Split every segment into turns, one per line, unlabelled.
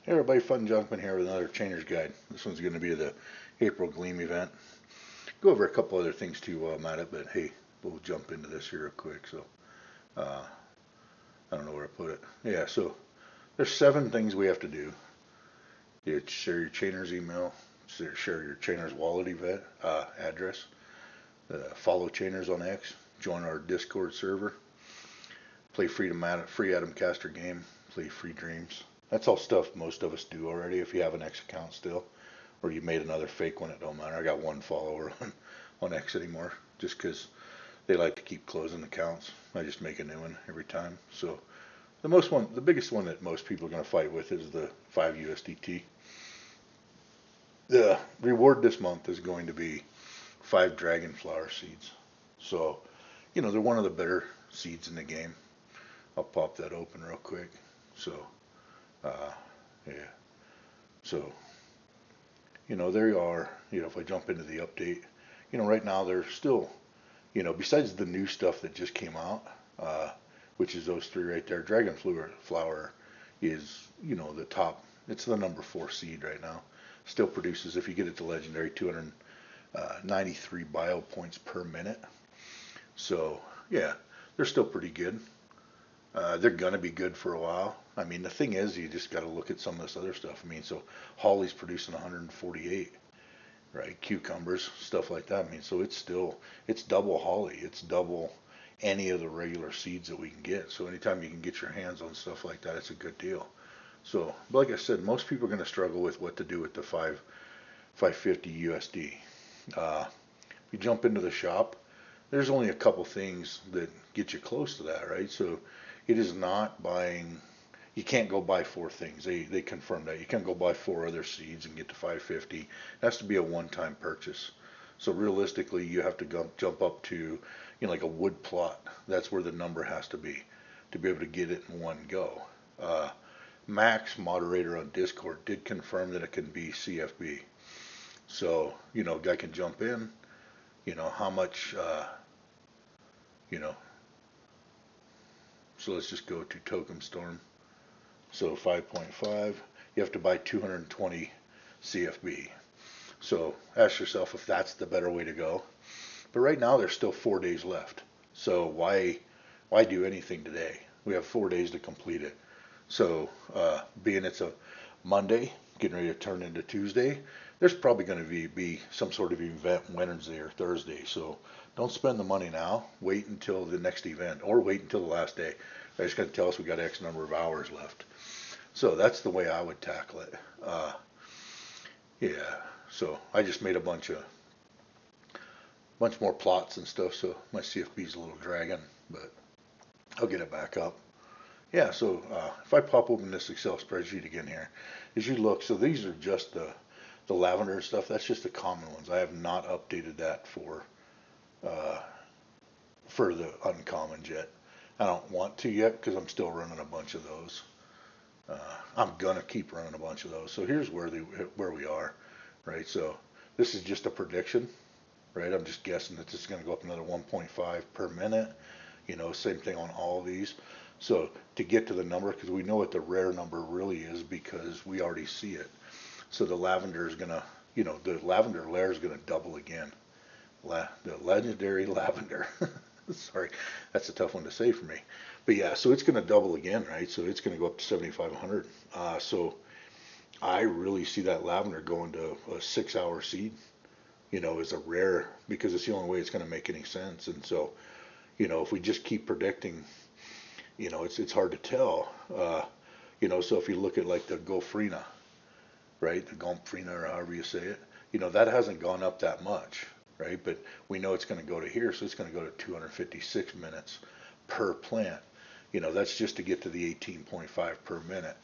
Hey everybody, Fun Junkman here with another Chainer's Guide. This one's going to be the April Gleam event. Go over a couple other things too while I'm at it, but hey, we'll jump into this here real quick. So, uh, I don't know where to put it. Yeah, so there's 7 things we have to do. You share your Chainer's email, share your Chainer's wallet event address, follow Chainer's on X, join our Discord server, play free Adam Caster game, play free dreams. That's all stuff most of us do already if you have an X account still. Or you made another fake one, it don't matter. I got one follower on X anymore just because they like to keep closing accounts. I just make a new one every time. So the biggest one that most people are going to fight with is the 5 USDT. The reward this month is going to be 5 dragon flower seeds. So, they're one of the better seeds in the game. I'll pop that open real quick. So, uh, yeah. So, there are, if I jump into the update, right now there's still, besides the new stuff that just came out, which is those 3 right there, Dragon Flower is, the top, it's the number 4 seed right now. Still produces, if you get it to legendary, 293 bio points per minute. So, yeah, they're still pretty good. They're gonna be good for a while. I mean, the thing is, you just got to look at some of this other stuff. I mean, so Holly's producing 148, right? Cucumbers, stuff like that. I mean, so it's double Holly. It's double any of the regular seeds that we can get. So anytime you can get your hands on stuff like that, it's a good deal. So, but like I said, most people are going to struggle with what to do with the 550 USD. If you jump into the shop, there's only a couple things that get you close to that, right? So it is not buying. You can't go buy 4 things. They confirmed that. You can't go buy 4 other seeds and get to 550. It has to be a one-time purchase. So realistically, you have to jump up to, like a wood plot. That's where the number has to be able to get it in one go. Max, moderator on Discord, did confirm that it can be CFB. So, guy can jump in, how much, you know, so let's just go to Token Storm. So 5.5, you have to buy 220 CFB. So ask yourself if that's the better way to go. But right now there's still 4 days left. So why do anything today? We have 4 days to complete it. So being it's a Monday, getting ready to turn into Tuesday, there's probably going to be some sort of event Wednesday or Thursday. So don't spend the money now. Wait until the next event or wait until the last day. They're just going to tell us we got X number of hours left. So that's the way I would tackle it. Yeah. So I just made a bunch more plots and stuff. So my CFB's a little dragging, but I'll get it back up. Yeah. So if I pop open this Excel spreadsheet again here, as you look, so these are just the lavender stuff. That's just the common ones. I have not updated that uh, for the uncommons yet. I don't want to yet because I'm still running a bunch of those. Uh, I'm gonna keep running a bunch of those. So here's where we are, right? So this is just a prediction, right? I'm just guessing that this is gonna go up another 1.5 per minute. Same thing on all of these. So to get to the number, because we know what the rare number really is because we already see it. So the lavender is gonna, the lavender layer is gonna double again. The legendary lavender. Sorry, that's a tough one to say for me. But yeah, so it's going to double again, right? So it's going to go up to 7,500. So I really see that lavender going to a 6-hour seed, as a rare because it's the only way it's going to make any sense. And so, if we just keep predicting, it's hard to tell. So if you look at like the Gofrina, right? The Gomfrina or however you say it, that hasn't gone up that much, right? But we know it's going to go to here, so it's going to go to 256 minutes per plant. That's just to get to the 18.5 per minute.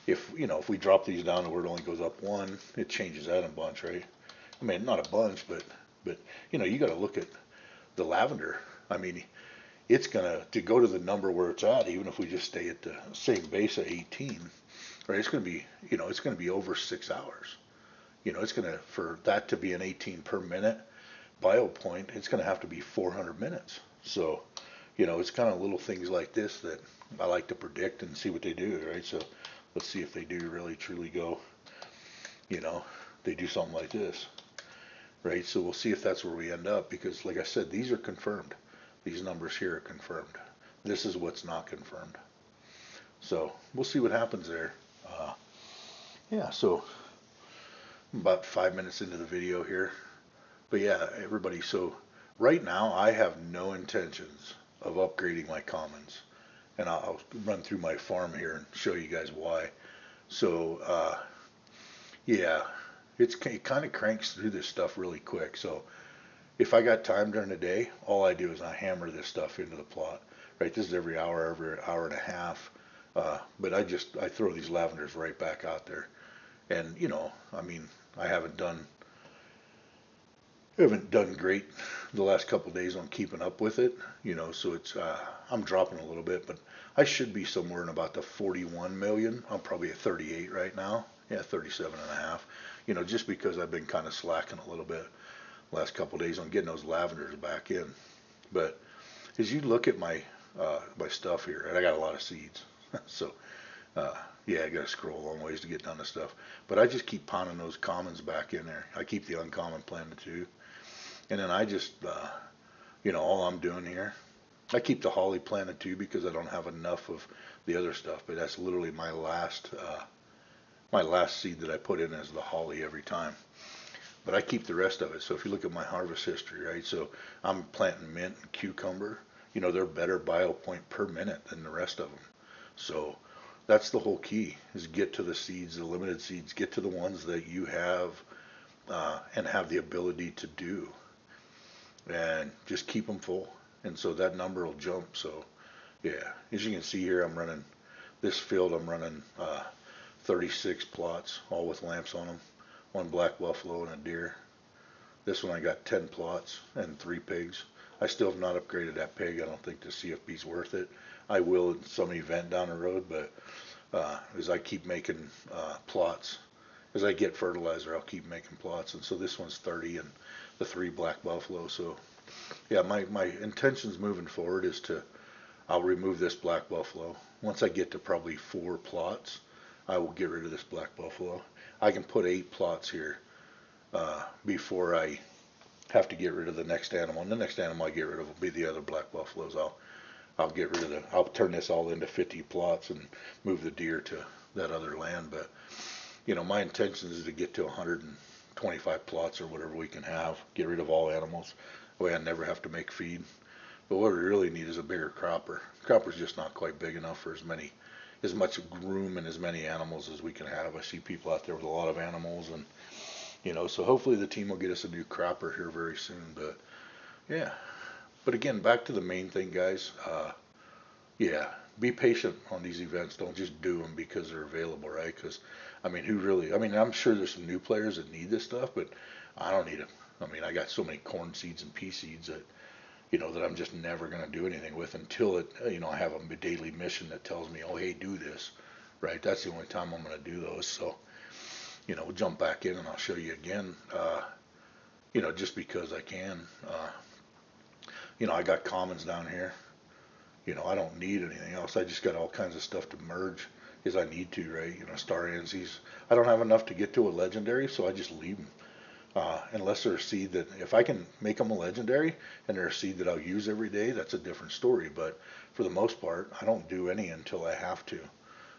If we drop these down to where it only goes up 1, it changes that a bunch, right? I mean, not a bunch, but you got to look at the lavender. I mean, it's to go to the number where it's at, even if we just stay at the same base of 18, right? It's going to be, it's going to be over 6 hours. It's going to, for that to be an 18 per minute bio point, it's going to have to be 400 minutes. So, it's kind of little things like this that I like to predict and see what they do, right? So Let's see if they do really truly go, you know, they do something like this, right? So we'll see if that's where we end up, because like I said, these are confirmed. These numbers here are confirmed. This is what's not confirmed. So we'll see what happens there. Yeah, so I'm about 5 minutes into the video here. But yeah, everybody, so right now I have no intentions of upgrading my commons. And I'll run through my farm here and show you guys why. So, yeah, it kind of cranks through this stuff really quick. So if I got time during the day, all I do is I hammer this stuff into the plot. Right, this is every hour and a half. But I throw these lavenders right back out there. And, you know, I mean, I haven't done great the last couple of days on keeping up with it, you know, so it's I'm dropping a little bit, but I should be somewhere in about the 41 million. I'm probably at 38 right now. Yeah, 37 and a half. You know, just because I've been kind of slacking a little bit last couple of days on getting those lavenders back in. But as you look at my my stuff here, and I got a lot of seeds, so yeah, I got to scroll a long ways to get done to stuff. But I just keep pounding those commons back in there. I keep the uncommon planted too. And then I just, you know, all I'm doing here, I keep the holly planted too because I don't have enough of the other stuff. But that's literally my last seed that I put in as the holly every time. But I keep the rest of it. So if you look at my harvest history, right? So I'm planting mint and cucumber. You know, they're better bio point per minute than the rest of them. So that's the whole key: is get to the seeds, the limited seeds, get to the ones that you have and have the ability to do, and just keep them full. And so that number will jump. So yeah, as you can see here, I'm running this field. I'm running 36 plots, all with lamps on them. One black buffalo and a deer. This one I got 10 plots and 3 pigs. I still have not upgraded that pig. I don't think the CFB's worth it. I will in some event down the road, but as I keep making plots, as I get fertilizer, I'll keep making plots. And so this one's 30 and the 3 black buffalo. So yeah, my intentions moving forward is I'll remove this black buffalo. Once I get to probably 4 plots, I will get rid of this black buffalo. I can put 8 plots here before I have to get rid of the next animal. And the next animal I get rid of will be the other black buffaloes. I'll get rid of I'll turn this all into 50 plots and move the deer to that other land. But, you know, my intention is to get to 125 plots or whatever we can have, get rid of all animals. That way I never have to make feed. But what we really need is a bigger cropper. Cropper's just not quite big enough for as much room and as many animals as we can have. I see people out there with a lot of animals, and, you know, so hopefully the team will get us a new cropper here very soon. But yeah, but again, back to the main thing, guys. Yeah, be patient on these events. Don't just do them because they're available, right? Because, I mean, I'm sure there's some new players that need this stuff, but I don't need them. I mean, I got so many corn seeds and pea seeds that, you know, that I'm just never going to do anything with until you know, I have a daily mission that tells me, oh, hey, do this, right? That's the only time I'm going to do those. So, you know, we'll jump back in and I'll show you again, you know, just because I can. You know, I got commons down here. You know, I don't need anything else. I just got all kinds of stuff to merge as I need to, right? You know, star ansies. I don't have enough to get to a legendary, so I just leave them. Unless they're a seed that, if I can make them a legendary and they're a seed that I'll use every day, that's a different story. But for the most part, I don't do any until I have to,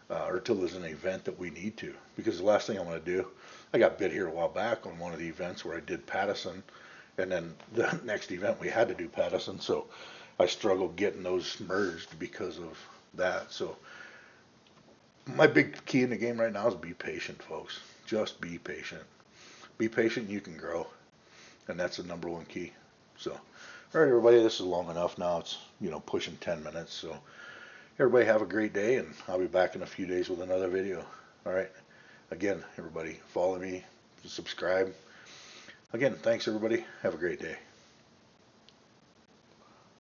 or until there's an event that we need to. Because the last thing I want to do, I got bit here a while back on one of the events where I did Pattison, and then the next event we had to do Pattison, so I struggled getting those merged because of that. So my big key in the game right now is be patient, folks. Just be patient. Be patient, you can grow. And that's the number one key. So, all right, everybody, this is long enough now. It's, you know, pushing 10 minutes. So, everybody have a great day, and I'll be back in a few days with another video. All right. Again, everybody, follow me, subscribe. Again, thanks, everybody. Have a great day.